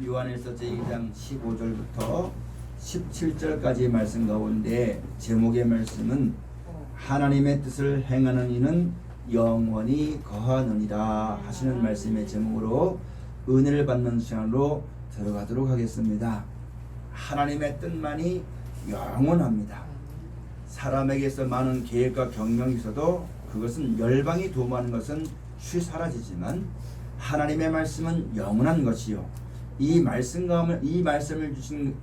요한일서 제2장 15절부터 17절까지의 말씀 가운데 제목의 말씀은 하나님의 뜻을 행하는 이는 영원히 거하느니라 하시는 말씀의 제목으로 은혜를 받는 시간으로 들어가도록 하겠습니다. 하나님의 뜻만이 영원합니다. 사람에게서 많은 계획과 경영이 있어도 그것은 열방이 도모하는 것은 쉬 사라지지만 하나님의 말씀은 영원한 것이요, 이 말씀을 주신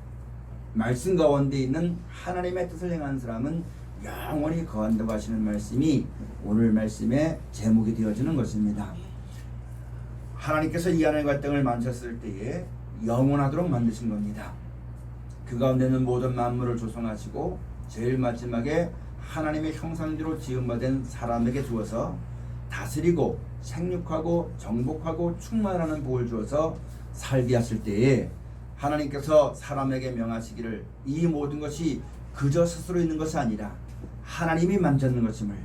말씀 가운데 있는 하나님의 뜻을 행하는 사람은 영원히 거한다고 하시는 말씀이 오늘 말씀의 제목이 되어지는 것입니다. 하나님께서 이 하늘과 땅을 만드셨을 때에 영원하도록 만드신 겁니다. 그 가운데는 모든 만물을 조성하시고 제일 마지막에 하나님의 형상대로 지음받은 사람에게 주어서 다스리고 생육하고 정복하고 충만하는 복을 주어서 살게 하실 때에 하나님께서 사람에게 명하시기를 이 모든 것이 그저 스스로 있는 것이 아니라 하나님이 만졌는 것임을,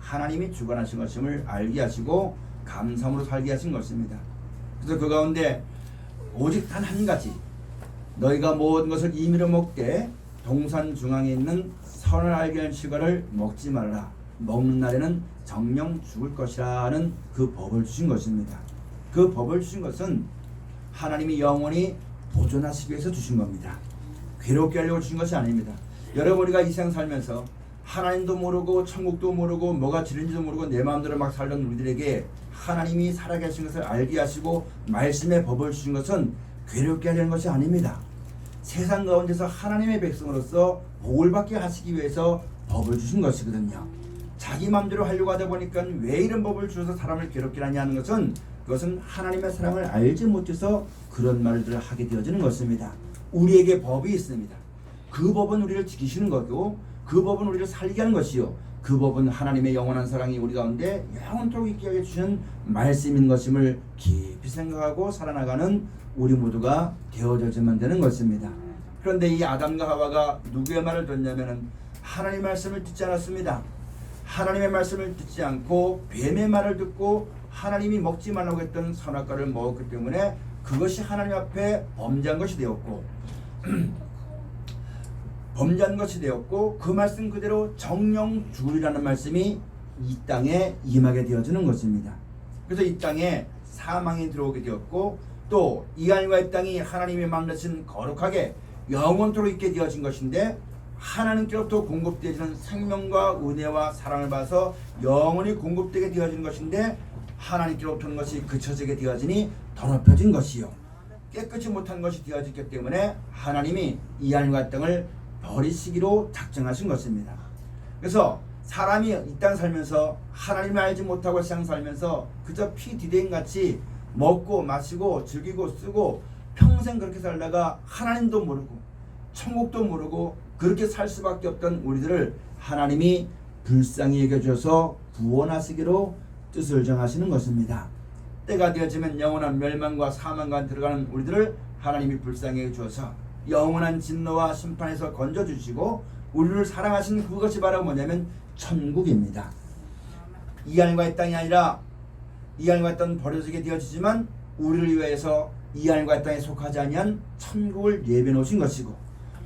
하나님이 주관하신 것임을 알게 하시고 감사함으로 살게 하신 것입니다. 그래서 그 가운데 오직 단 한 가지, 너희가 모든 것을 임의로 먹되 동산 중앙에 있는 선을 알게 하는 실과를 먹지 말라. 먹는 날에는 정령 죽을 것이라는 그 법을 주신 것입니다. 그 법을 주신 것은 하나님이 영원히 보존하시기 위해서 주신 겁니다. 괴롭게 하려고 주신 것이 아닙니다. 여러분, 우리가 이 세상 살면서 하나님도 모르고 천국도 모르고 뭐가 지른지도 모르고 내 마음대로 막 살던 우리들에게 하나님이 살아계신 것을 알게 하시고 말씀의 법을 주신 것은 괴롭게 하려는 것이 아닙니다. 세상 가운데서 하나님의 백성으로서 복을 받게 하시기 위해서 법을 주신 것이거든요. 자기 마음대로 하려고 하다 보니까 왜 이런 법을 주셔서 사람을 괴롭게 하냐는 것은 그것은 하나님의 사랑을 알지 못해서 그런 말들을 하게 되어지는 것입니다. 우리에게 법이 있습니다. 그 법은 우리를 지키시는 거고 그 법은 우리를 살게 하는 것이요, 그 법은 하나님의 영원한 사랑이 우리 가운데 영원토록 있게 하게 주시는 말씀인 것임을 깊이 생각하고 살아나가는 우리 모두가 되어져야만 되는 것입니다. 그런데 이 아담과 하와가 누구의 말을 듣냐면은 하나님의 말씀을 듣지 않았습니다. 하나님의 말씀을 듣지 않고 뱀의 말을 듣고 하나님이 먹지 말라고 했던 선악과를 먹었기 때문에 그것이 하나님 앞에 범죄한 것이 되었고 범죄한 것이 되었고 그 말씀 그대로 정령 죽으리라는 말씀이 이 땅에 임하게 되어지는 것입니다. 그래서 이 땅에 사망이 들어오게 되었고 또 이 하늘과 이 땅이 하나님이 만드신 거룩하게 영원토록 있게 되어진 것인데 하나님께로부터 공급되어지는 생명과 은혜와 사랑을 받아서 영원히 공급되게 되어진 것인데 하나님께로부터 오는 것이 그쳐지게 되어지니 더럽혀진 것이요, 깨끗이 못한 것이 되어졌기 때문에 하나님이 이 하늘과 땅을 버리시기로 작정하신 것입니다. 그래서 사람이 이 땅 살면서 하나님을 알지 못하고 세상 살면서 그저 피디댕같이 먹고 마시고 즐기고 쓰고 평생 그렇게 살다가 하나님도 모르고 천국도 모르고 그렇게 살 수밖에 없던 우리들을 하나님이 불쌍히 여겨줘서 구원하시기로 뜻을 정하시는 것입니다. 때가 되어지면 영원한 멸망과 사망과 들어가는 우리들을 하나님이 불쌍히 여겨줘서 영원한 진노와 심판에서 건져주시고 우리를 사랑하신 그것이 바로 뭐냐면 천국입니다. 이 하늘과 이 땅이 아니라 이 하늘과 이 땅은 버려지게 되어지지만 우리를 위해서 이 하늘과 이 땅에 속하지 아니한 천국을 예비해 놓으신 것이고,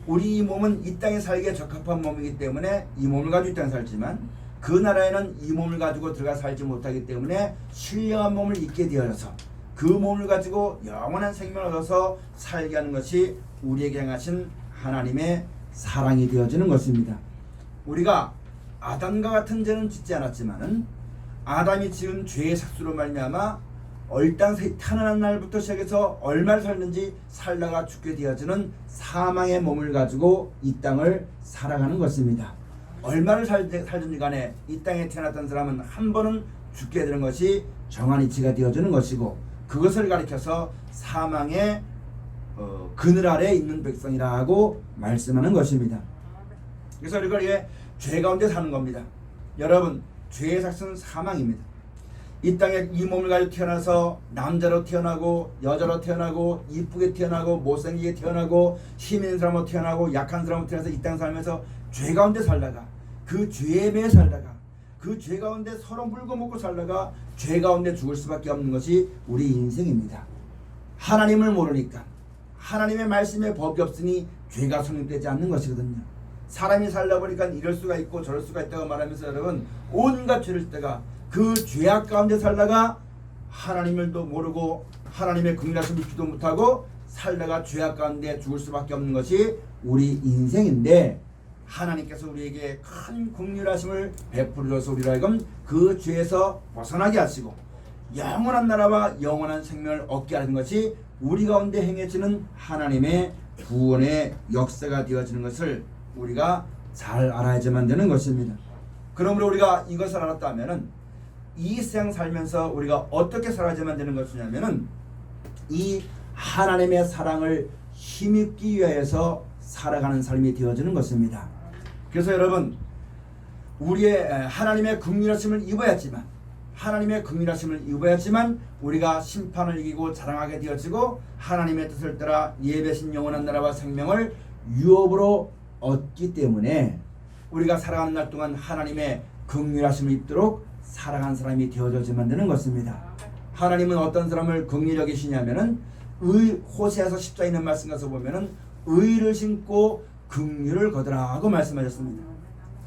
우리 이 몸은 이 땅에 살기에 적합한 몸이기 때문에 이 몸을 가지고 이 땅에 살지만 그 나라에는 이 몸을 가지고 들어가 살지 못하기 때문에 신령한 몸을 입게 되어서 그 몸을 가지고 영원한 생명을 얻어서 살게 하는 것이 우리에게 향하신 하나님의 사랑이 되어지는 것입니다. 우리가 아담과 같은 죄는 짓지 않았지만은 아담이 지은 죄의 삭수로 말미암아 얼단 태어난 날부터 시작해서 얼마를 살는지 살다가 죽게 되어지는 사망의 몸을 가지고 이 땅을 살아가는 것입니다. 얼마를 살든지 간에 이 땅에 태어났던 사람은 한 번은 죽게 되는 것이 정한 이치가 되어지는 것이고, 그것을 가리켜서 사망의 그늘 아래에 있는 백성이라고 말씀하는 것입니다. 그래서 우리가 이게 죄 가운데 사는 겁니다. 여러분, 죄의 삭스는 사망입니다. 이 땅에 이 몸을 가지고 태어나서 남자로 태어나고 여자로 태어나고 이쁘게 태어나고 못생기게 태어나고 힘 있는 사람으로 태어나고 약한 사람으로 태어나서 이 땅 살면서 죄 가운데 살다가 그 죄에 매여 살다가 그 죄 가운데 서로 물고 먹고 살다가 죄 가운데 죽을 수밖에 없는 것이 우리 인생입니다. 하나님을 모르니까 하나님의 말씀에 법이 없으니 죄가 성립되지 않는 것이거든요. 사람이 살다 보니까 이럴 수가 있고 저럴 수가 있다고 말하면서 여러분 온갖 죄를 짓다가 그 죄악 가운데 살다가 하나님을도 모르고 하나님의 긍휼하심을 믿지도 못하고 살다가 죄악 가운데 죽을 수밖에 없는 것이 우리 인생인데, 하나님께서 우리에게 큰 긍휼하심을 베풀어서 우리로 하여금 그 죄에서 벗어나게 하시고 영원한 나라와 영원한 생명을 얻게 하는 것이 우리 가운데 행해지는 하나님의 구원의 역사가 되어지는 것을 우리가 잘 알아야지만 되는 것입니다. 그러므로 우리가 이것을 알았다면은 이 세상 살면서 우리가 어떻게 살아야지만 되는 것이냐면은 이 하나님의 사랑을 힘입기 위해서 살아가는 삶이 되어지는 것입니다. 그래서 여러분, 우리의 하나님의 긍휼하심을 입어야지만, 하나님의 긍휼하심을 입어야지만 우리가 심판을 이기고 자랑하게 되어지고 하나님의 뜻을 따라 예배신 영원한 나라와 생명을 유업으로 얻기 때문에 우리가 살아가는 날 동안 하나님의 긍휼하심을 입도록 살아가는 사람이 되어져야만 되는 것입니다. 하나님은 어떤 사람을 긍휼히 여기시냐면은 호세아서 10장에 있는 말씀 가서 보면은 의를 심고 긍휼을 거두라 하고 말씀하셨습니다.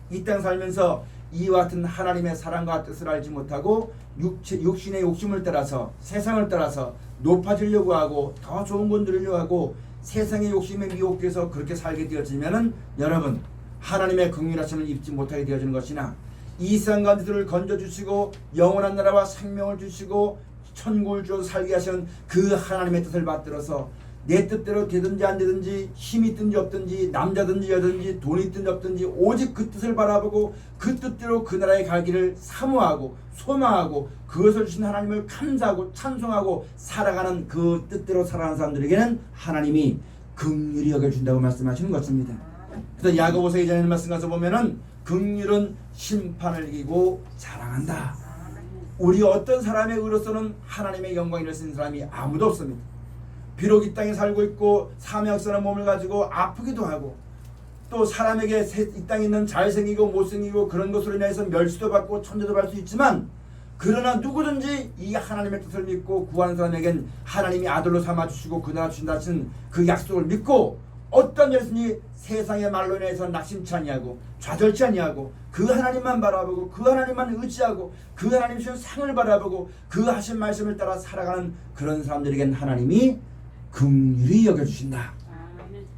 이 땅 살면서 이와 같은 하나님의 사랑과 뜻을 알지 못하고 육신의 욕심을 따라서 세상을 따라서 높아지려고 하고 더 좋은 건 누리려고 하고 세상의 욕심에 미혹돼서 그렇게 살게 되어지면은 여러분 하나님의 긍휼하심을 입지 못하게 되어지는 것이나 이 세상 가운데들을 건져주시고 영원한 나라와 생명을 주시고 천국을 주어서 살게 하시는 그 하나님의 뜻을 받들어서 내 뜻대로 되든지 안 되든지 힘이 있든지 없든지 남자든지 여든지 돈이 있든지 없든지 오직 그 뜻을 바라보고 그 뜻대로 그 나라에 가기를 사모하고 소망하고 그것을 주신 하나님을 감사하고 찬송하고 살아가는 그 뜻대로 살아가는 사람들에게는 하나님이 긍휼히 여겨준다고 말씀하시는 것입니다. 그래서 야고보서 2장에 말씀 가서 보면은 긍휼은 심판을 이기고 자랑한다. 우리 어떤 사람의 의로서는 하나님의 영광을 이룰 수 있는 사람이 아무도 없습니다. 비록 이 땅에 살고 있고 사명스러운 몸을 가지고 아프기도 하고 또 사람에게 이 땅에 있는 잘생기고 못생기고 그런 것으로 인해서 멸시도 받고 천대도 받을 수 있지만, 그러나 누구든지 이 하나님의 뜻을 믿고 구하는 사람에겐 하나님이 아들로 삼아주시고 그 나라 주신다 하신 그 약속을 믿고 어떤 일이든지 세상의 말로 인해서 낙심치 아니하고 좌절치 아니하고 그 하나님만 바라보고 그 하나님만 의지하고 그 하나님 주신 상을 바라보고 그 하신 말씀을 따라 살아가는 그런 사람들에겐 하나님이 긍휼히 여겨주신다.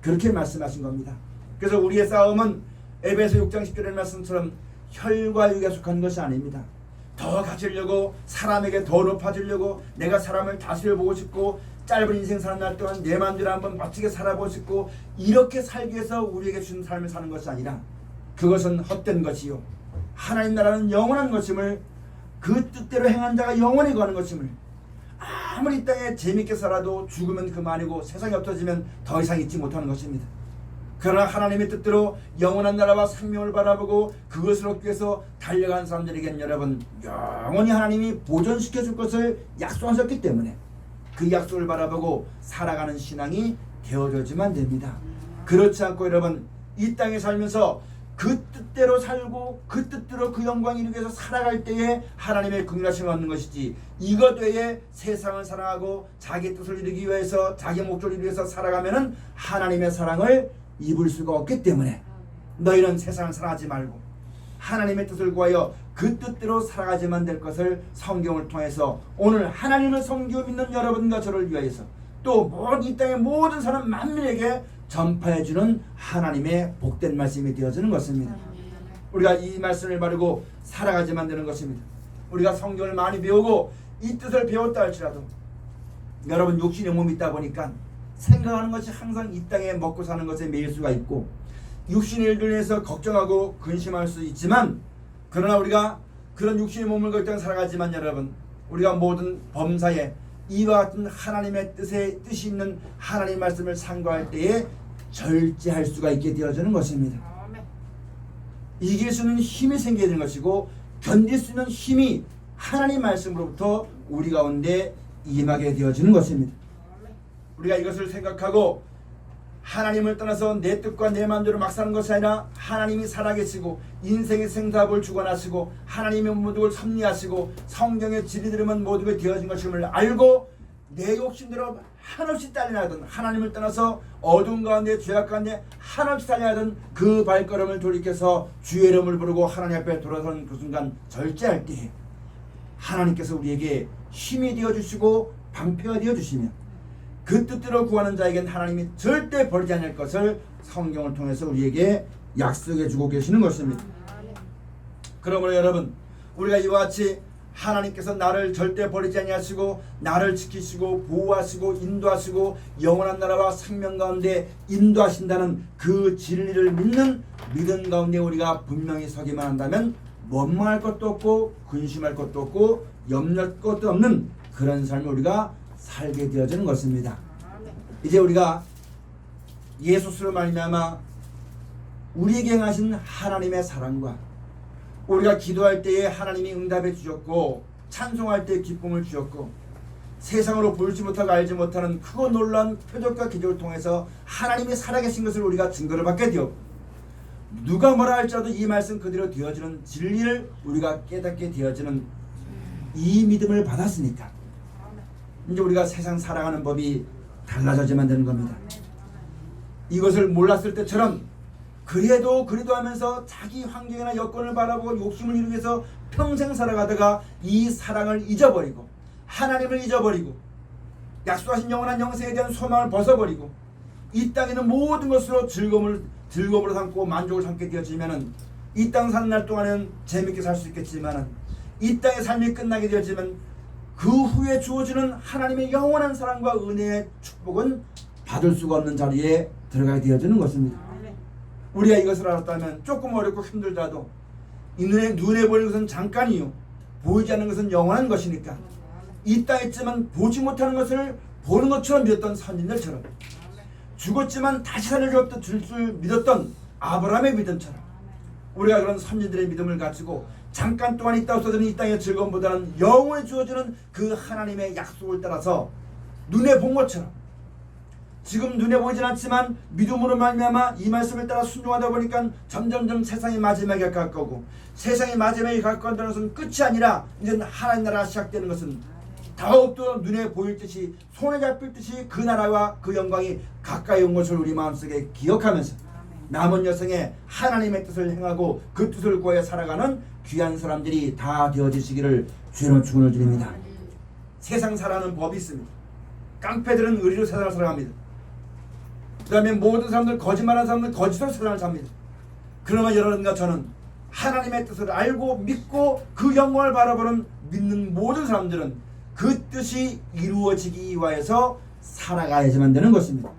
그렇게 말씀하신 겁니다. 그래서 우리의 싸움은 에베소 6장 10절의 말씀처럼 혈과 육에 속한 것이 아닙니다. 더 가지려고 사람에게 더 높아지려고 내가 사람을 다스려보고 싶고 짧은 인생 사는 날 동안 내 마음대로 한번 멋지게 살아보고 싶고 이렇게 살기 위해서 우리에게 주신 삶을 사는 것이 아니라 그것은 헛된 것이요 하나님 나라는 영원한 것임을, 그 뜻대로 행한 자가 영원히 거하는 것임을, 아무리 이 땅에 재밌게 살아도 죽으면 그만이고 세상이 없어지면 더 이상 있지 못하는 것입니다. 그러나 하나님의 뜻대로 영원한 나라와 생명을 바라보고 그것을 얻기 위해서 달려간 사람들에게는 여러분 영원히 하나님이 보존시켜 줄 것을 약속하셨기 때문에 그 약속을 바라보고 살아가는 신앙이 되어져야만 됩니다. 그렇지 않고 여러분 이 땅에 살면서 그 뜻대로 살고 그 뜻대로 그 영광을 이루기 위해서 살아갈 때에 하나님의 긍휼하심을 얻는 것이지, 이것 외에 세상을 사랑하고 자기 뜻을 이루기 위해서 자기 목적을 이루기 위해서 살아가면은 하나님의 사랑을 입을 수가 없기 때문에 너희는 세상을 사랑하지 말고 하나님의 뜻을 구하여 그 뜻대로 살아가야만 될 것을 성경을 통해서 오늘 하나님을 섬기고 믿는 여러분과 저를 위하여서 또 이 땅의 모든 사람 만민에게 전파해주는 하나님의 복된 말씀이 되어지는 것입니다. 우리가 이 말씀을 바르고 살아가야만 되는 것입니다. 우리가 성경을 많이 배우고 이 뜻을 배웠다 할지라도 여러분 육신의 몸이 있다 보니까 생각하는 것이 항상 이 땅에 먹고 사는 것에 매일 수가 있고 육신의 일들에 대해서 걱정하고 근심할 수 있지만, 그러나 우리가 그런 육신의 몸을 걸고 살아가지만 여러분 우리가 모든 범사에 이와 같은 하나님의 뜻이 있는 하나님 말씀을 상고할 때에 절제할 수가 있게 되어지는 것입니다. 이길 수 있는 힘이 생겨야 되는 것이고 견딜 수 있는 힘이 하나님 말씀으로부터 우리 가운데 임하게 되어지는 것입니다. 우리가 이것을 생각하고 하나님을 떠나서 내 뜻과 내 마음대로 막 사는 것이 아니라 하나님이 살아계시고 인생의 생답을 주관하시고 하나님의 모든 걸 섭리하시고 성경의 진리 들으면 모든 게 되어진 것임을 알고 내 욕심대로 한없이 달려나가던, 하나님을 떠나서 어두운 가운데 죄악 가운데 한없이 달려나가던 그 발걸음을 돌이켜서 주의 이름을 부르고 하나님 앞에 돌아서는 그 순간 절제할 때 하나님께서 우리에게 힘이 되어주시고 방패가 되어주시며 그 뜻대로 구하는 자에겐 하나님이 절대 버리지 않을 것을 성경을 통해서 우리에게 약속해 주고 계시는 것입니다. 그러므로 여러분, 우리가 이와 같이 하나님께서 나를 절대 버리지 아니하시고 나를 지키시고 보호하시고 인도하시고 영원한 나라와 생명 가운데 인도하신다는 그 진리를 믿는 믿음 가운데 우리가 분명히 서기만 한다면 원망할 것도 없고 근심할 것도 없고 염려할 것도 없는 그런 삶을 우리가 살게 되어지는 것입니다. 이제 우리가 예수스로 말미암아 우리에게 행하신 하나님의 사랑과 우리가 기도할 때에 하나님이 응답해 주셨고 찬송할 때 기쁨을 주셨고 세상으로 보지 못하고 알지 못하는 크고 놀라운 표적과 기적을 통해서 하나님이 살아계신 것을 우리가 증거를 받게 되었고 누가 뭐라 할지라도 이 말씀 그대로 되어지는 진리를 우리가 깨닫게 되어지는 이 믿음을 받았으니까 이제 우리가 세상 살아가는 법이 달라져야만 되는 겁니다. 이것을 몰랐을 때처럼 그래도 하면서 자기 환경이나 여건을 바라보고 욕심을 이루기 위해서 평생 살아가다가 이 사랑을 잊어버리고 하나님을 잊어버리고 약속하신 영원한 영생에 대한 소망을 벗어버리고 이 땅에 있는 모든 것으로 즐거움으로 삼고 만족을 삼게 되어지면은 이 땅 사는 날 동안은 재밌게 살 수 있겠지만은 이 땅의 삶이 끝나게 되어지면 그 후에 주어지는 하나님의 영원한 사랑과 은혜의 축복은 받을 수가 없는 자리에 들어가게 되어지는 것입니다. 우리가 이것을 알았다면 조금 어렵고 힘들다도 이 눈에 보이는 것은 잠깐이요 보이지 않는 것은 영원한 것이니까 이 땅에 있지만 보지 못하는 것을 보는 것처럼 믿었던 선진들처럼 죽었지만 다시 살려줄 줄 믿었던 아브라함의 믿음처럼 우리가 그런 선진들의 믿음을 가지고 잠깐 동안 있다 없어지는 이 땅의 즐거움보다는 영원히 주어지는 그 하나님의 약속을 따라서 눈에 본 것처럼 지금 눈에 보이진 않지만 믿음으로 말미암아 이 말씀을 따라 순종하다 보니까 점점점 세상의 마지막에 가까우고 세상의 마지막에 가까운다는 것은 끝이 아니라 이제 하나님 나라가 시작되는 것은 더욱더 눈에 보일 듯이 손에 잡힐 듯이 그 나라와 그 영광이 가까이 온 것을 우리 마음속에 기억하면서 남은 여생에 하나님의 뜻을 행하고 그 뜻을 구하여 살아가는 귀한 사람들이 다 되어지시기를 주의 축원을 드립니다. 세상 살아가는 법이 있습니다. 깡패들은 의리로 세상을 살아갑니다. 그 다음에 모든 사람들 거짓말하는 사람들 거짓으로 세상을 삽니다. 그러나 여러분과 저는 하나님의 뜻을 알고 믿고 그 영광을 바라보는 믿는 모든 사람들은 그 뜻이 이루어지기 위하여서 살아가야지만 되는 것입니다.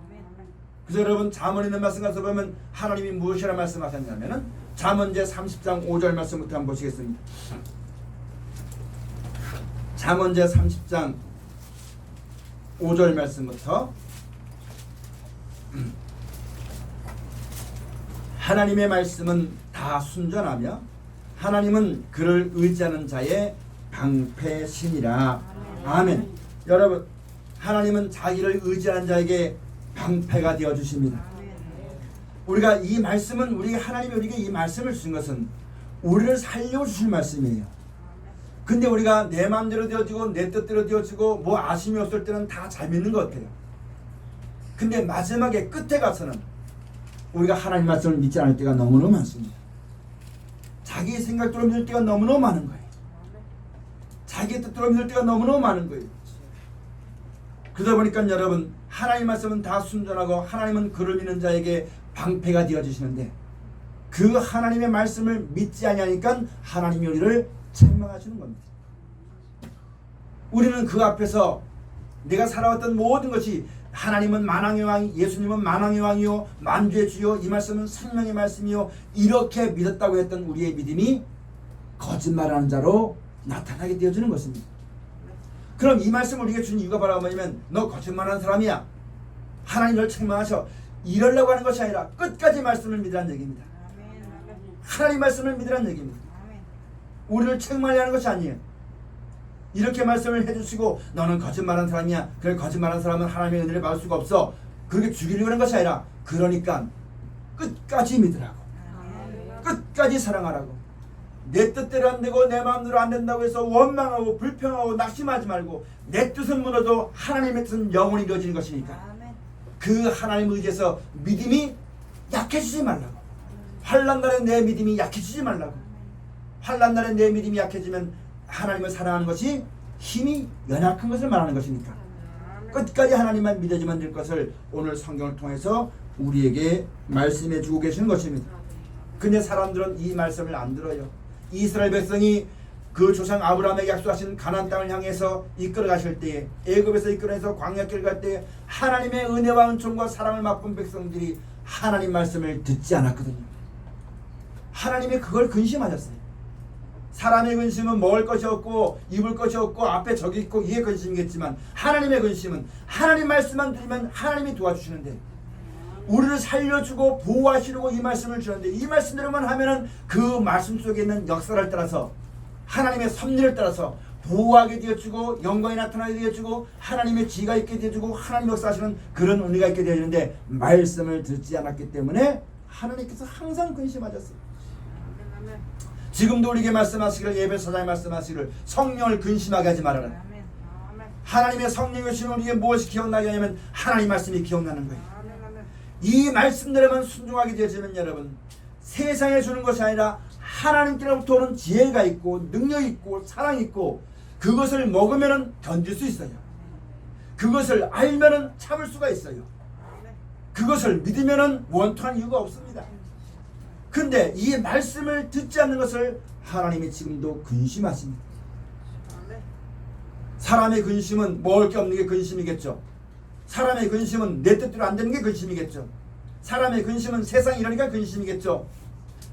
그래서 여러분 잠언 있는 말씀 가서 보면 하나님이 무엇이라 말씀하셨냐면은 잠언제 30장 5절 말씀부터 한번 보시겠습니다. 잠언제 30장 5절 말씀부터 하나님의 말씀은 다 순전하며 하나님은 그를 의지하는 자의 방패시니라. 아멘. 여러분 하나님은 자기를 의지하는 자에게 방패가 되어 주십니다. 우리가 이 말씀은 하나님이 우리에게 이 말씀을 주신 것은 우리를 살려주실 말씀이에요. 근데 우리가 내 마음대로 되어지고 내 뜻대로 되어지고 뭐 아쉬움이 없을 때는 다 잘 믿는 것 같아요. 근데 마지막에 끝에 가서는 우리가 하나님 말씀을 믿지 않을 때가 너무너무 많습니다. 자기 생각대로 믿을 때가 너무너무 많은 거예요. 자기 뜻대로 믿을 때가 너무너무 많은 거예요. 그러다 보니까 여러분 하나님 말씀은 다 순전하고 하나님은 그를 믿는 자에게 방패가 되어주시는데 그 하나님의 말씀을 믿지 아니하니까 하나님이 우리를 책망하시는 겁니다. 우리는 그 앞에서 내가 살아왔던 모든 것이 하나님은 만왕의 왕, 예수님은 만왕의 왕이요 만주의 주요, 이 말씀은 생명의 말씀이요 이렇게 믿었다고 했던 우리의 믿음이 거짓말하는 자로 나타나게 되어지는 것입니다. 그럼 이 말씀을 우리에게 준 이유가 바로 뭐냐면 너 거짓말하는 사람이야, 하나님 널 책망하셔, 이러려고 하는 것이 아니라 끝까지 말씀을 믿으라는 얘기입니다. 하나님 말씀을 믿으라는 얘기입니다. 우리를 책망하려는 것이 아니에요. 이렇게 말씀을 해주시고 너는 거짓말하는 사람이야, 그래 거짓말하는 사람은 하나님의 은혜를 받을 수가 없어, 그렇게 죽이려고 하는 것이 아니라 그러니까 끝까지 믿으라고, 끝까지 사랑하라고, 내 뜻대로 안 되고 내 마음대로 안 된다고 해서 원망하고 불평하고 낙심하지 말고 내 뜻은 무너도 하나님의 뜻은 영원히 이루어지는 것이니까 그 하나님을 의지해서 믿음이 약해지지 말라고. 환난 날에 내 믿음이 약해지지 말라고. 환난 날에 내 믿음이 약해지면 하나님을 사랑하는 것이 힘이 연약한 것을 말하는 것이니까 끝까지 하나님만 믿어지면 될 것을 오늘 성경을 통해서 우리에게 말씀해 주고 계시는 것입니다. 근데 사람들은 이 말씀을 안 들어요. 이스라엘 백성이 그 조상 아브라함에게 약속하신 가나안 땅을 향해서 이끌어 가실 때에, 애굽에서 이끌어내서 광야길 갈 때에 하나님의 은혜와 은총과 사랑을 맛본 백성들이 하나님 말씀을 듣지 않았거든요. 하나님이 그걸 근심하셨어요. 사람의 근심은 먹을 것이 없고 입을 것이 없고 앞에 적이 있고 이게 근심이겠지만 하나님의 근심은 하나님 말씀만 들으면 하나님이 도와주시는데, 우리를 살려주고 보호하시려고 이 말씀을 주는데, 이 말씀대로만 하면은 그 말씀 속에 있는 역사를 따라서 하나님의 섭리를 따라서 보호하게 되어주고 영광이 나타나게 되어주고 하나님의 지혜가 있게 되어주고 하나님 역사하시는 그런 은혜가 있게 되어지는데, 말씀을 듣지 않았기 때문에 하나님께서 항상 근심하셨어요. 지금도 우리에게 말씀하시기를, 예배 사장에 말씀하시기를 성령을 근심하게 하지 말아라. 하나님의 성령이 오시면 우리에게 무엇이 기억나게 하냐면 하나님 말씀이 기억나는 거예요. 이 말씀대로만 순종하게 되어지면 여러분, 세상에 주는 것이 아니라 하나님께로부터 오는 지혜가 있고 능력이 있고 사랑이 있고, 그것을 먹으면 견딜 수 있어요. 그것을 알면 참을 수가 있어요. 그것을 믿으면 원통한 이유가 없습니다. 근데 이 말씀을 듣지 않는 것을 하나님이 지금도 근심하십니다. 사람의 근심은 먹을 게 없는 게 근심이겠죠. 사람의 근심은 내 뜻대로 안 되는 게 근심이겠죠. 사람의 근심은 세상이 이러니까 근심이겠죠.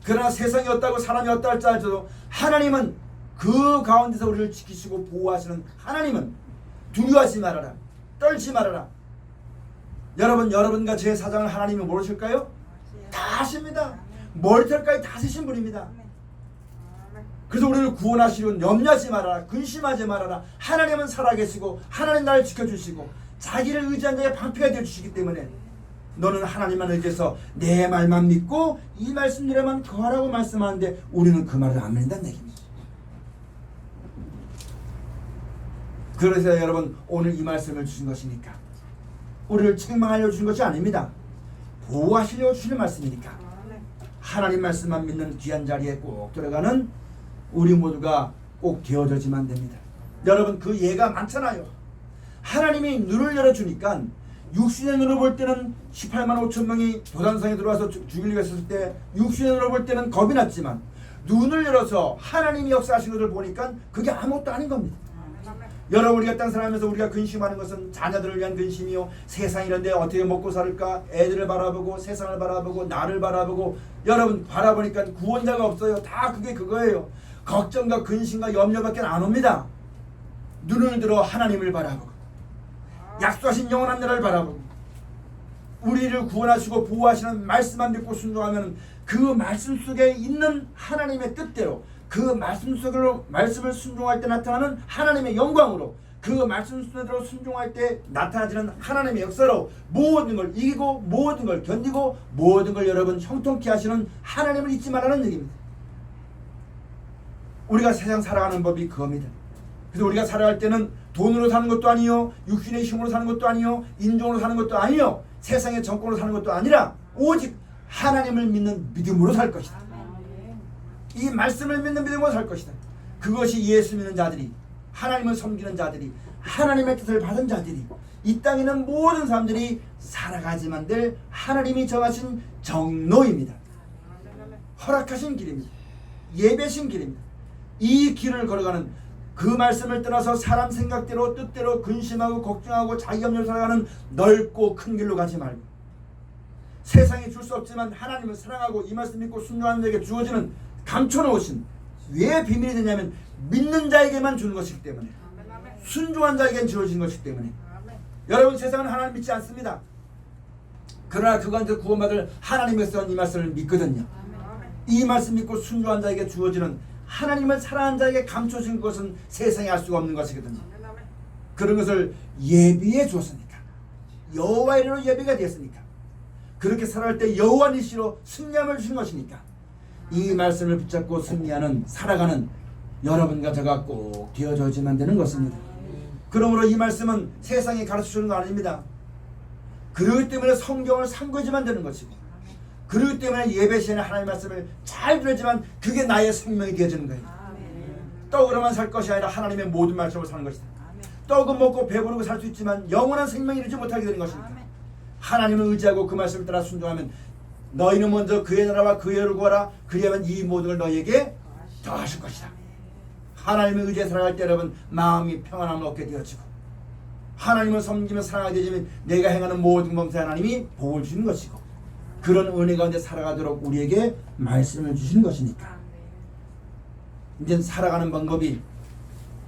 그러나 세상이 어떠고 사람이 어떠 할지라도 하나님은 그 가운데서 우리를 지키시고 보호하시는 하나님은 두려워하지 말아라. 떨지 말아라. 여러분과 제 사정을 하나님이 모르실까요? 다 아십니다. 머리털까지 다 쓰신 분입니다. 그래서 우리를 구원하시려면 염려하지 말아라. 근심하지 말아라. 하나님은 살아계시고 하나님 나를 지켜주시고 자기를 의지한 자의 방패가 되어주시기 때문에 너는 하나님만 의지해서 내 말만 믿고 이 말씀대로만 거하라고 말씀하는데, 우리는 그 말을 안 믿는다는 얘기입니다. 그래서 여러분, 오늘 이 말씀을 주신 것이니까 우리를 책망하려고 주신 것이 아닙니다. 보호하시려고 주시는 말씀이니까 하나님 말씀만 믿는 귀한 자리에 꼭 들어가는 우리 모두가 꼭 되어져지만 됩니다. 여러분, 그 예가 많잖아요. 하나님이 눈을 열어주니까 육신의 눈으로 볼 때는 18만 5천 명이 도단성에 들어와서 죽이려고 했을 때 육신의 눈으로 볼 때는 겁이 났지만, 눈을 열어서 하나님이 역사하시는 것을 보니까 그게 아무것도 아닌 겁니다. 여러분, 우리가 땅 살아가면서 우리가 근심하는 것은 자녀들을 위한 근심이요, 세상 이런데 어떻게 먹고 살을까, 애들을 바라보고 세상을 바라보고 나를 바라보고, 여러분 바라보니까 구원자가 없어요. 다 그게 그거예요. 걱정과 근심과 염려밖에 안 옵니다. 눈을 들어 하나님을 바라보고 약속하신 영원한 나라를 바라보고 우리를 구원하시고 보호하시는 말씀만 믿고 순종하면 그 말씀 속에 있는 하나님의 뜻대로, 그 말씀 속으로 말씀을 순종할 때 나타나는 하나님의 영광으로, 그 말씀 속으로 순종할 때 나타나지는 하나님의 역사로 모든 걸 이기고 모든 걸 견디고 모든 걸 여러분 형통케 하시는 하나님을 잊지 말라는 얘기입니다. 우리가 세상 살아가는 법이 그겁니다. 그래서 우리가 살아갈 때는 돈으로 사는 것도 아니요, 육신의 힘으로 사는 것도 아니요, 인종으로 사는 것도 아니요, 세상의 정권으로 사는 것도 아니라 오직 하나님을 믿는 믿음으로 살 것이다. 이 말씀을 믿는 믿음으로 살 것이다. 그것이 예수 믿는 자들이, 하나님을 섬기는 자들이, 하나님의 뜻을 받은 자들이, 이 땅에 있는 모든 사람들이 살아가지만 될 하나님이 정하신 정로입니다. 허락하신 길입니다. 예배신 길입니다. 이 길을 걸어가는, 그 말씀을 떠나서 사람 생각대로 뜻대로 근심하고 걱정하고 자기 염려로 살아가는 넓고 큰 길로 가지 말고, 세상이 줄 수 없지만 하나님을 사랑하고 이 말씀 믿고 순종하는 자에게 주어지는 감춰놓으신, 왜 비밀이 되냐면 믿는 자에게만 주는 것이기 때문에, 순종한 자에게는 주어지는 것이기 때문에. 여러분, 세상은 하나님 믿지 않습니다. 그러나 그간에서 구원받을 하나님께서 이 말씀을 믿거든요. 이 말씀 믿고 순종한 자에게 주어지는, 하나님을 사랑하는 자에게 감춰진 것은 세상에 알 수가 없는 것이거든요. 그런 것을 예비해 주었으니까, 여호와 이름으로 예비가 되었으니까, 그렇게 살아갈 때 여호와 니시로 승리함을 주신 것이니까, 이 말씀을 붙잡고 승리하는 살아가는 여러분과 저가 꼭 되어져야지만 되는 것입니다. 그러므로 이 말씀은 세상에 가르쳐주는 거 아닙니다. 그러기 때문에 성경을 상고해야지만 되는 것이고, 그러기 때문에 예배 시간에 하나님의 말씀을 잘 들어야지만 그게 나의 생명이 되어지는 거예요. 떡으로만 살 것이 아니라 하나님의 모든 말씀을 사는 것이다. 떡은 먹고 배부르고 살 수 있지만 영원한 생명이 이루지 못하게 되는 것입니다. 하나님을 의지하고 그 말씀을 따라 순종하면 너희는 먼저 그의 나라와 그의 의를 구하라. 그리하면 이 모든 걸 너희에게 더하실 것이다. 하나님을 의지해 살아갈 때 여러분 마음이 평안함을 얻게 되어지고, 하나님을 섬기며 사랑하게 되면 내가 행하는 모든 범사에 하나님이 복을 주시는 것이고, 그런 은혜 가운데 살아가도록 우리에게 말씀을 주시는 것이니까 이제 살아가는 방법이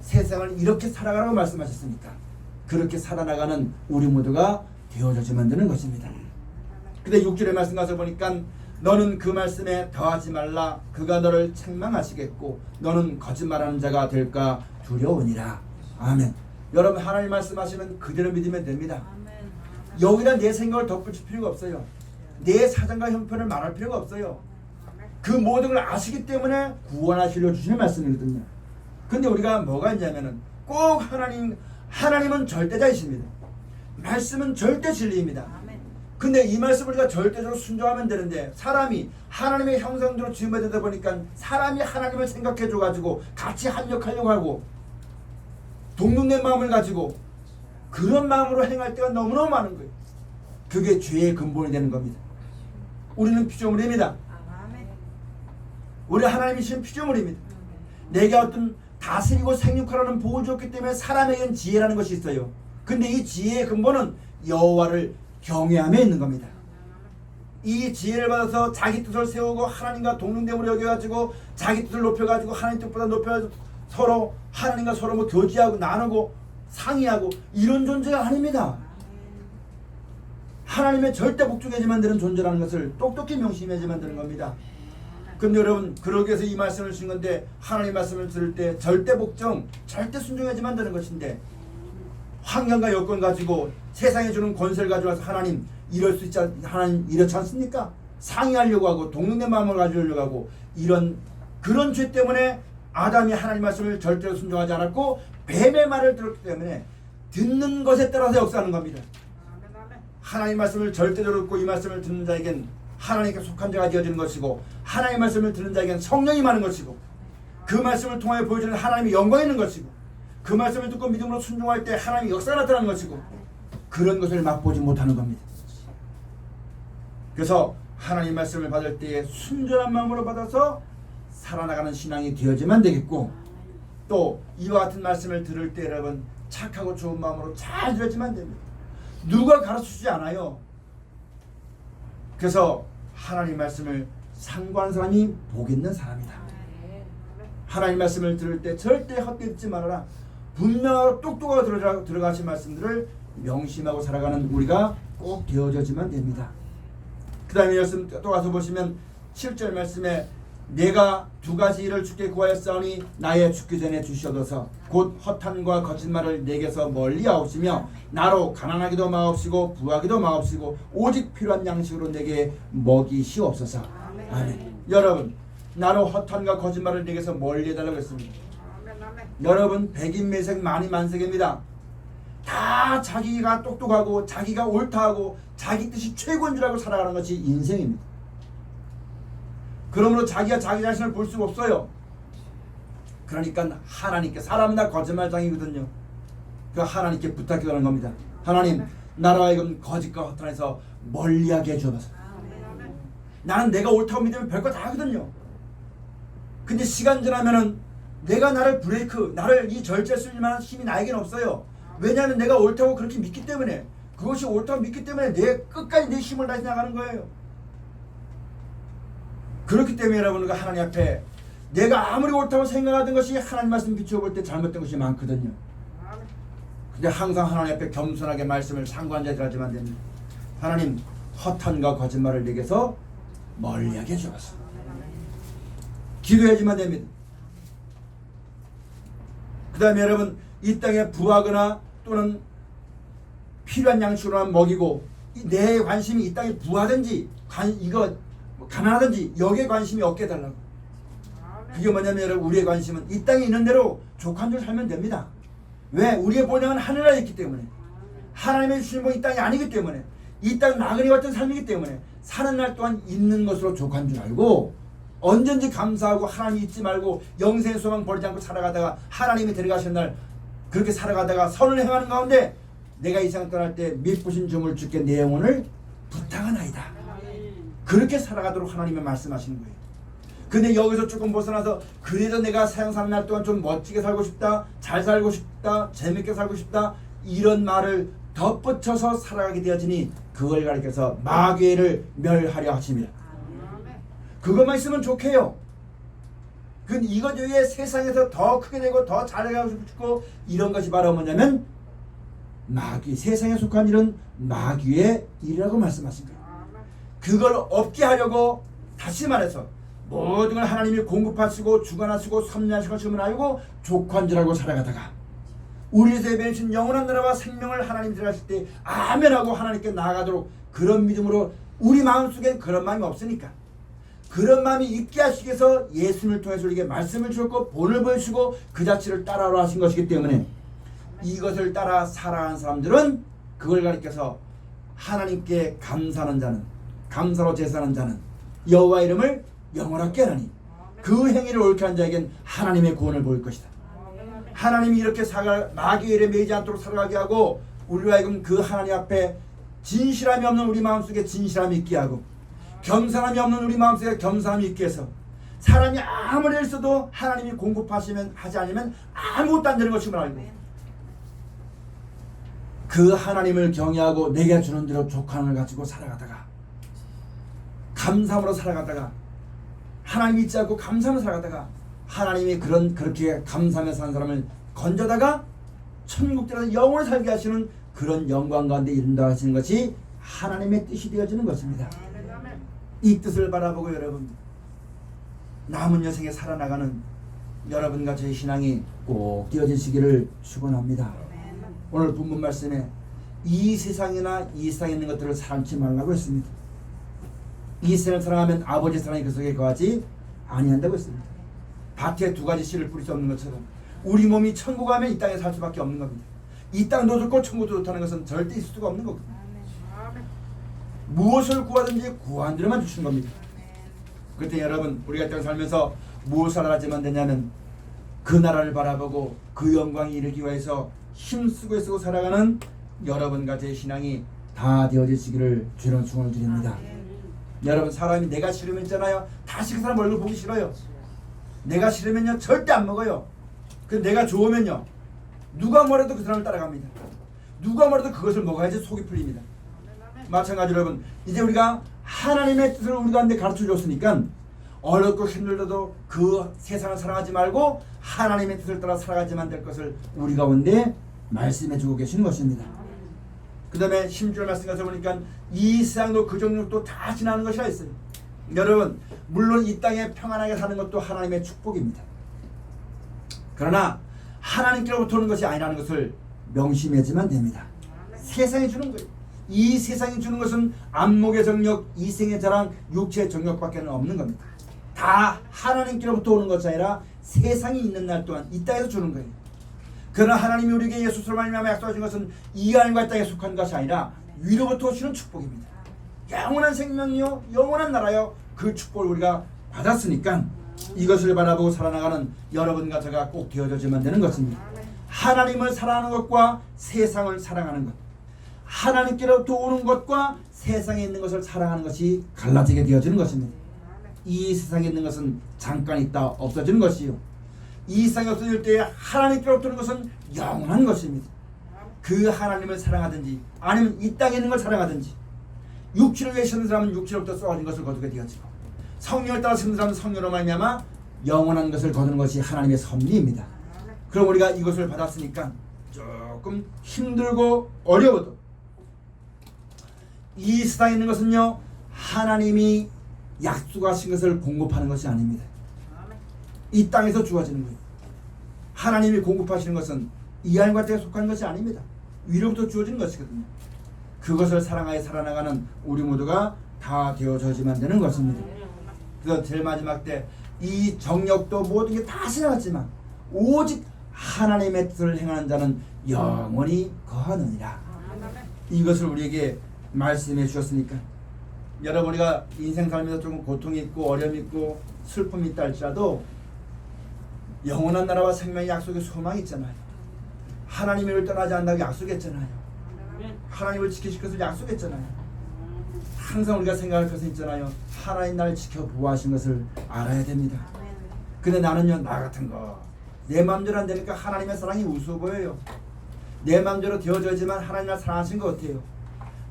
세상을 이렇게 살아가라고 말씀하셨으니까 그렇게 살아나가는 우리 모두가 되어져야만 되는 것입니다. 근데 6절의 말씀 가서 보니까 너는 그 말씀에 더하지 말라. 그가 너를 책망하시겠고 너는 거짓말하는 자가 될까 두려우니라. 아멘. 여러분 하나님 말씀하시면 그대로 믿으면 됩니다. 여기다 내 생각을 덧붙일 필요가 없어요. 내 사정과 형편을 말할 필요가 없어요. 그 모든 걸 아시기 때문에 구원하시려 주시는 말씀이거든요. 근데 우리가 뭐가 있냐면은 꼭 하나님은 절대자이십니다. 말씀은 절대 진리입니다. 근데 이 말씀을 우리가 절대적으로 순종하면 되는데, 사람이 하나님의 형상대로 지음에 되다 보니까 사람이 하나님을 생각해 줘가지고 같이 합력하려고 하고 동등된 마음을 가지고 그런 마음으로 행할 때가 너무너무 많은 거예요. 그게 죄의 근본이 되는 겁니다. 우리는 피조물입니다. 우리 하나님이신 피조물입니다. 내게 어떤 다스리고 생육하라는 복을 줬기 때문에 사람에겐 지혜라는 것이 있어요. 근데 이 지혜의 근본은 여호와를 경외함에 있는 겁니다. 이 지혜를 받아서 자기 뜻을 세우고 하나님과 동등됨으로 여겨가지고 자기 뜻을 높여가지고 하나님 뜻보다 높여가지고 서로 하나님과 서로 뭐 교제하고 나누고 상의하고 이런 존재가 아닙니다. 하나님의 절대 복종해야지만 되는 존재라는 것을 똑똑히 명심해야지만 되는 겁니다. 근데 여러분 그러기 위해서 이 말씀을 주신 건데, 하나님 말씀을 들을 때 절대 복종, 절대 순종해야지만 되는 것인데 환경과 여건 가지고 세상에 주는 권세를 가져와서 하나님 이럴 수 있지 하나님 이렇지 않습니까? 상의하려고 하고 동등된 마음을 가지려고 하고 그런 죄 때문에 아담이 하나님 말씀을 절대로 순종하지 않았고 뱀의 말을 들었기 때문에 듣는 것에 따라서 역사하는 겁니다. 하나님 말씀을 절대로 듣고 이 말씀을 듣는 자에겐 하나님께 속한 자가 되어지는 것이고, 하나님 말씀을 듣는 자에겐 성령이 많은 것이고, 그 말씀을 통하여 보여주는 하나님의 영광이 있는 것이고, 그 말씀을 듣고 믿음으로 순종할 때 하나님의 역사가 나타나는 것이고, 그런 것을 맛보지 못하는 겁니다. 그래서 하나님 말씀을 받을 때에 순전한 마음으로 받아서 살아나가는 신앙이 되어야만 되겠고, 또 이와 같은 말씀을 들을 때 여러분 착하고 좋은 마음으로 잘 들었지만 됩니다. 누가 가르쳐주지 않아요. 그래서 하나님 말씀을 상고하는 사람이 복 있는 사람이다. 하나님 말씀을 들을 때 절대 헛되이 듣지 말아라. 분명하고 똑똑하게 들어가신 말씀들을 명심하고 살아가는 우리가 꼭 되어져야만 됩니다. 그 다음에 말씀 또 가서 보시면 7절 말씀에 내가 두 가지 일을 주께 구하였사오니 나의 죽기 전에 주시옵소서. 곧 허탄과 거짓말을 내게서 멀리하옵시며 나로 가난하기도 마옵시고 부하기도 마옵시고 오직 필요한 양식으로 내게 먹이시옵소서. 아멘. 여러분 나로 허탄과 거짓말을 내게서 멀리해달라고 했습니다. 여러분 백인매색 만이만색입니다. 다 자기가 똑똑하고 자기가 옳다하고 자기 뜻이 최고인 줄 알고 살아가는 것이 인생입니다. 그러므로 자기가 자기 자신을 볼 수가 없어요. 그러니까 하나님께, 사람은 다 거짓말장이거든요. 그 하나님께 부탁해가는 겁니다. 하나님 나라와 이건 거짓과 허탄에서 멀리하게 해주옵소서. 나는 내가 옳다고 믿으면 별거 다 하거든요. 근데 시간 지나면은 내가 나를 나를 이 절제할 수 있는 만한 힘이 나에게는 없어요. 왜냐하면 내가 옳다고 그렇게 믿기 때문에, 그것이 옳다고 믿기 때문에 끝까지 내 힘을 다해 나가는 거예요. 그렇기 때문에 여러분 하나님 앞에 내가 아무리 옳다고 생각하던 것이 하나님 말씀 비추어 때 잘못된 것이 많거든요. 근데 항상 하나님 앞에 겸손하게 말씀을 상고한 자들 하지만 됩니다. 하나님 허탄과 거짓말을 내게서 멀리하게 해주옵소서. 기도해야지만 됩니다. 그 다음에 여러분 이 땅에 부하거나 또는 필요한 양식으로만 먹이고 내 관심이 이 땅에 부하든지 이거 가난하든지 여기에 관심이 없게 해달라고. 그게 뭐냐면 여러분, 우리의 관심은 이 땅에 있는 대로 족한 줄 살면 됩니다. 왜? 우리의 본향은 하늘나라에 있기 때문에, 하나님의 주신 복 이 땅이 아니기 때문에, 이 땅 나그네 같은 삶이기 때문에 사는 날 동안 있는 것으로 족한 줄 알고 언제든지 감사하고 하나님 잊지 말고 영생의 소망 버리지 않고 살아가다가 하나님이 데려가신 날 그렇게 살아가다가 선을 행하는 가운데 내가 이 세상 떠날 때 믿으신 주물 주께 내 영혼을 부탁하나이다. 그렇게 살아가도록 하나님이 말씀하시는 거예요. 근데 여기서 조금 벗어나서 그래도 내가 세상 사는 날 동안 좀 멋지게 살고 싶다, 잘 살고 싶다, 재밌게 살고 싶다, 이런 말을 덧붙여서 살아가게 되어지니 그걸 가리켜서 마귀를 멸하려 하십니다. 그것만 있으면 좋게요. 그 이것 외에 세상에서 더 크게 되고 더 잘해가고 싶고 이런 것이 바로 뭐냐면 마귀, 세상에 속한 일은 마귀의 일이라고 말씀하신 거예요. 그걸 없게 하려고 다시 말해서 모든 걸 하나님이 공급하시고 주관하시고 섭리하시고 하시면 알고 족한 줄 알고 살아가다가 우리에서 예배해주신 영원한 나라와 생명을 하나님 들어가실 때 아멘하고 하나님께 나아가도록 그런 믿음으로 우리 마음속에 그런 마음이 없으니까 그런 마음이 있게 하시기 위해서 예수님을 통해서 우리에게 말씀을 주셨고 본을 보여주시고 그 자체를 따라오라 하신 것이기 때문에 이것을 따라 살아가는 사람들은 그걸 가리켜서 하나님께 감사하는 자는, 감사로 제사하는 자는 여호와 이름을 영원하게 하나니 그 행위를 옳게 한 자에겐 하나님의 구원을 보일 것이다. 하나님이 이렇게 마귀의 일에 매이지 않도록 살아가게 하고 우리로 하여금 그 하나님 앞에 진실함이 없는 우리 마음속에 진실함이 있게 하고 겸손함이 없는 우리 마음속에 겸손함이 있게 해서 사람이 아무리 있어도 하나님이 공급하시면 하지 않으면 아무것도 안 되는 것임을 알고 그 하나님을 경외하고 내가 주는 대로 족한을 가지고 살아가다가 감사함으로 살아가다가 하나님 잊지 않고 감사하며 살아가다가 하나님이 그렇게 감사하며 사는 사람을 건져다가 천국 들어서 영원히 살게 하시는 그런 영광 가운데 이른다 하시는 것이 하나님의 뜻이 되어지는 것입니다. 이 뜻을 바라보고 여러분 남은 여생에 살아나가는 여러분과 저의 신앙이 꼭 되어지시기를 축원합니다. 오늘 본문 말씀에 이 세상이나 이 세상에 있는 것들을 사랑치 말라고 했습니다. 이 세상을 사랑하면 아버지의 사랑이 그 속에 거하지 아니한다고 했습니다. 밭에 두 가지 씨를 뿌릴 수 없는 것처럼 우리 몸이 천국 가면 이 땅에 살 수밖에 없는 겁니다. 이 땅도 좋고 천국도 좋다는 것은 절대 있을 수가 없는 거거든요. 무엇을 구하든지 구한 대로만 주시는 겁니다. 그때 여러분 우리가 이 땅 살면서 무엇을 하지만 되냐면 그 나라를 바라보고 그 영광이 이르기 위해서 힘쓰고 애쓰고 살아가는 여러분과 제 신앙이 다 되어지시기를 주는 축원을 드립니다. 여러분 사람이 내가 싫으면 있잖아요. 다시 그 사람 얼굴 보기 싫어요. 내가 싫으면요 절대 안 먹어요. 그 내가 좋으면요 누가 뭐래도 그 사람을 따라갑니다. 누가 뭐래도 그것을 먹어야지 속이 풀립니다. 마찬가지로 여러분 이제 우리가 하나님의 뜻을 우리 가운데 가르쳐 줬으니까 어렵고 힘들어도 그 세상을 사랑하지 말고 하나님의 뜻을 따라 살아가지만 될 것을 우리 가운데 말씀해 주고 계시는 것입니다. 그 다음에 16절 말씀 가서 보니까 이 세상도 그 정욕도 다 지나는 것이라 했어요. 여러분 물론 이 땅에 평안하게 사는 것도 하나님의 축복입니다. 그러나 하나님께로부터 오는 것이 아니라는 것을 명심하지만 됩니다. 세상이 주는 거예요. 이 세상이 주는 것은 안목의 정력, 이생의 자랑, 육체의 정력밖에 없는 겁니다. 다 하나님께로부터 오는 것이 아니라 세상이 있는 날 동안 이 땅에서 주는 거예요. 그러나 하나님이 우리에게 예수로 말미암아 약속하신 것은 이 하늘과 땅에 속한 것이 아니라 위로부터 오시는 축복입니다. 영원한 생명이요 영원한 나라요 그 축복을 우리가 받았으니까 이것을 바라보고 살아나가는 여러분과 제가 꼭 되어져야만 되는 것입니다. 하나님을 사랑하는 것과 세상을 사랑하는 것, 하나님께로부터 오는 것과 세상에 있는 것을 사랑하는 것이 갈라지게 되어지는 것입니다. 이 세상에 있는 것은 잠깐 있다 없어지는 것이요 이 세상이 없어질 때 하나님께로부터 오는 것은 영원한 것입니다. 그 하나님을 사랑하든지 아니면 이 땅에 있는 걸 사랑하든지 육체를 위해 사는 사람은 육체로부터 쏘아진 것을 거두게 되어지고 성령을 따라 사는 사람은 성령으로 말미암아 영원한 것을 거두는 것이 하나님의 섭리입니다. 그럼 우리가 이것을 받았으니까 조금 힘들고 어려워도 이 세상에 있는 것은요 하나님이 약속하신 것을 공급하는 것이 아닙니다. 이 땅에서 주어지는 거예요. 하나님이 공급하시는 것은 이 하늘과 땅에 속한 것이 아닙니다. 위로부터 주어지는 것이거든요. 그것을 사랑하여 살아나가는 우리 모두가 다 되어져야지만 되는 것입니다. 그래서 제일 마지막 때 이 정력도 모든 게 다 지나갔지만 오직 하나님의 뜻을 행하는 자는 영원히 거하느니라. 이것을 우리에게 말씀해 주셨으니까 여러분, 우리가 인생 살면서 조금 고통이 있고 어려움이 있고 슬픔이 있다 할지라도 영원한 나라와 생명의 약속의 소망이 있잖아요. 하나님을 떠나지 않는다고 약속했잖아요. 하나님을 지키실 것을 약속했잖아요. 항상 우리가 생각할 것은 있잖아요. 하나님 나를 지켜 보호하신 것을 알아야 됩니다. 근데 나는요, 나 같은 거 내 마음대로 안 되니까 하나님의 사랑이 우스워 보여요. 내 마음대로 되어져야지만 하나님 나를 사랑하신 것 같아요.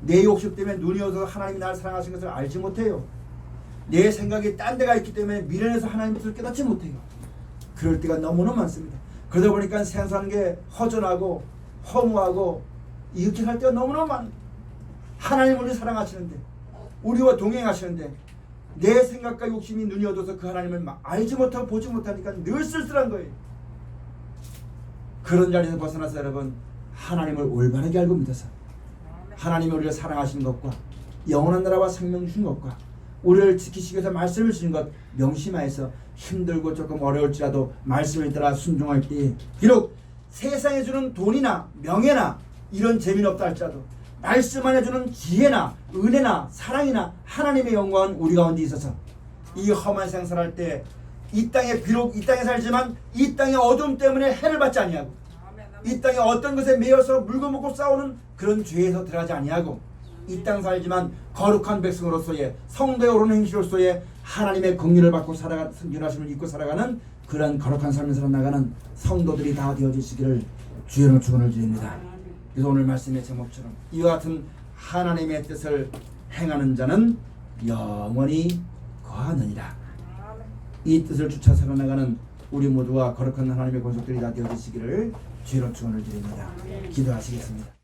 내 욕심 때문에 눈이 어두워서 하나님이 나를 사랑하신 것을 알지 못해요. 내 생각이 딴 데가 있기 때문에 미련해서 하나님의 뜻을 깨닫지 못해요. 그럴 때가 너무너무 많습니다. 그러다 보니까 생사하는 게 허전하고 허무하고 이렇게 살 때가 너무너무 많습니다. 하나님 우리 사랑하시는데, 우리와 동행하시는데 내 생각과 욕심이 눈이 어두워서 그 하나님을 알지 못하고 보지 못하니까 늘 쓸쓸한 거예요. 그런 자리에서 벗어나서 여러분, 하나님을 올바르게 알고 믿어서 하나님이 우리를 사랑하시는 것과 영원한 나라와 생명 주신 것과 우리를 지키시기 위해서 말씀을 주신 것 명심하여서 힘들고 조금 어려울지라도 말씀을 따라 순종할 때 비록 세상에 주는 돈이나 명예나 이런 재미는 없다 할지라도 말씀 안에 주는 지혜나 은혜나 사랑이나 하나님의 영광은 우리 가운데 있어서 이 험한 생활할 때 이 땅에 비록 이 땅에 살지만 이 땅의 어둠 때문에 해를 받지 아니하고 이 땅에 어떤 것에 매여서 물고 먹고 싸우는 그런 죄에서 들어가지 아니하고 이 땅 살지만 거룩한 백성으로서의 성도의 옳은 행실로서의 하나님의 긍휼을 받고 살아가 선진하심을 입고 살아가는 그런 거룩한 삶을 살아나가는 성도들이 다 되어주시기를 주의 축원을 드립니다. 그래서 오늘 말씀의 제목처럼 이와 같은 하나님의 뜻을 행하는 자는 영원히 거하느니라. 이 뜻을 주차 살아나가는 우리 모두와 거룩한 하나님의 권속들이 다 되어주시기를 주의 축원을 드립니다. 기도하시겠습니다.